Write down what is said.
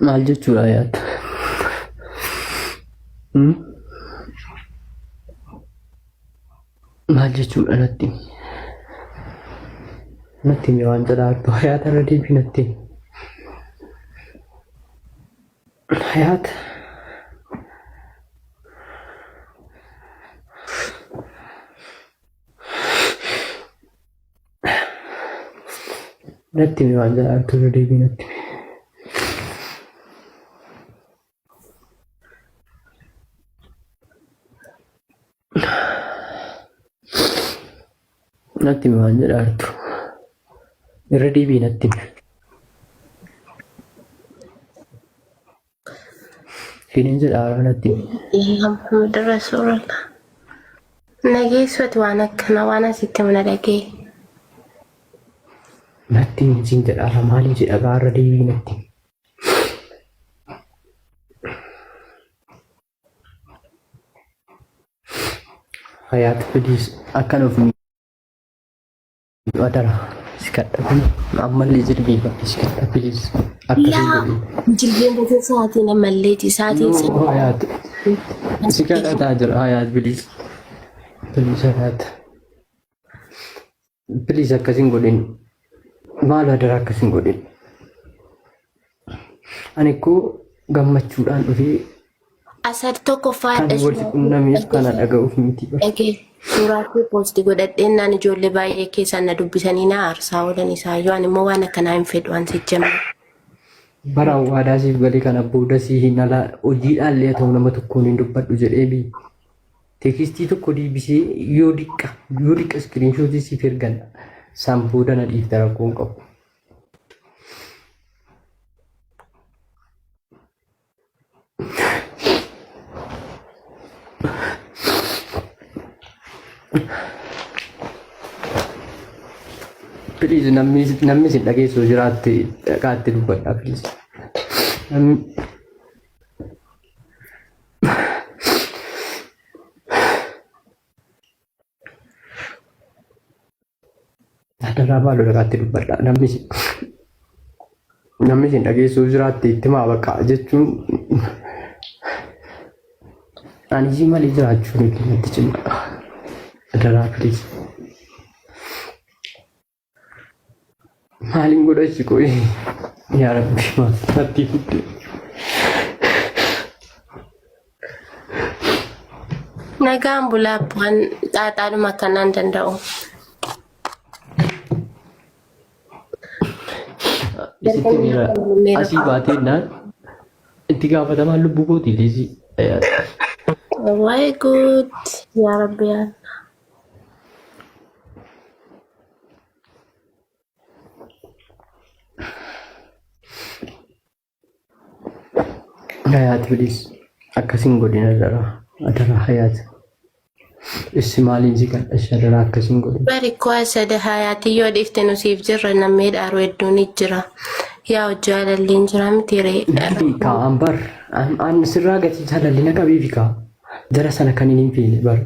maal jechuudha yaadda? Maal jechuudha natti? Natti mi waan jedhaatu hayaata irra deebii natti. Hayaata. Natti mi waan jedhaatu irra deebii natti. Natti mi waan jedhaatu irra deebii natti. Finiin jedhaa natti. Muhammad Rasulullah. Nageessoti waan akkana waan asitti mana dhagee. Natti siin jedhaa maalii jedha gaarra deebii natti. Hayaat please akkan of adara sikadha kun ammallee jirbii bakki sikadha please akkasiin godhe. Jilbeen gosa sa'aatiin ammalleeti sa'aatiin Hayaat sikadha taa jira hayaat please. Please hayaat. Please akkasiin godhin. Maal adara akkasiin godhin. Ani koo gammachuudhaan dhufee asar tokko faadha. kan walitti qunnameef kana dhaga'uuf miti. Dhagee suuraa kee poosti godhadheen naan ijoollee baay'ee keessaan na dubbisanii na aarsaa oolan isaayyuu ani immoo waan akkanaa hin fedhu waan sijjame. Bara waadaa siif galee kana booda si hin ala hojiidhaan lee ta'u nama tokkoon hin dubbadhu jedhee bi. Teekistii tokko deebisee yoo dhiqa iskiriinshootii siif ergan san booda na dhiifta rakkoon qabu. Please namni sin dhageessu jiraatte dhaqaatti dubbadhaa please. Adaraa maaloo dhaqaatti dubbadhaa namni sin dhageessu jiraatte itti maa bakka jechuun ani isii malee jiraachuun natti cimaadha. Adaraa please. Maalin godhachi qoy yaa rabbi natti fudde. Nagaan bulaa bu'aan xaaxaadhuma akkanaan danda'u. Isitti miira asii baatee naan itti gaafatamaan lubbuu kooti leesii. Waa'ee guut yaa rabbi yaa. Hayaat please akkasiin godhin adara hayaat. Issi maaliin si kadhash adara akkasiin godhin. Bari koo asada hayaati yoo dhiifte nusiif jirra namni dhaaru hedduun jira. Yaa hojii jaalalliin jira miti ree. Kaa ambar an sirraa gatii jaalalli na qabeefi kaa jara sana kan hin fiine bar.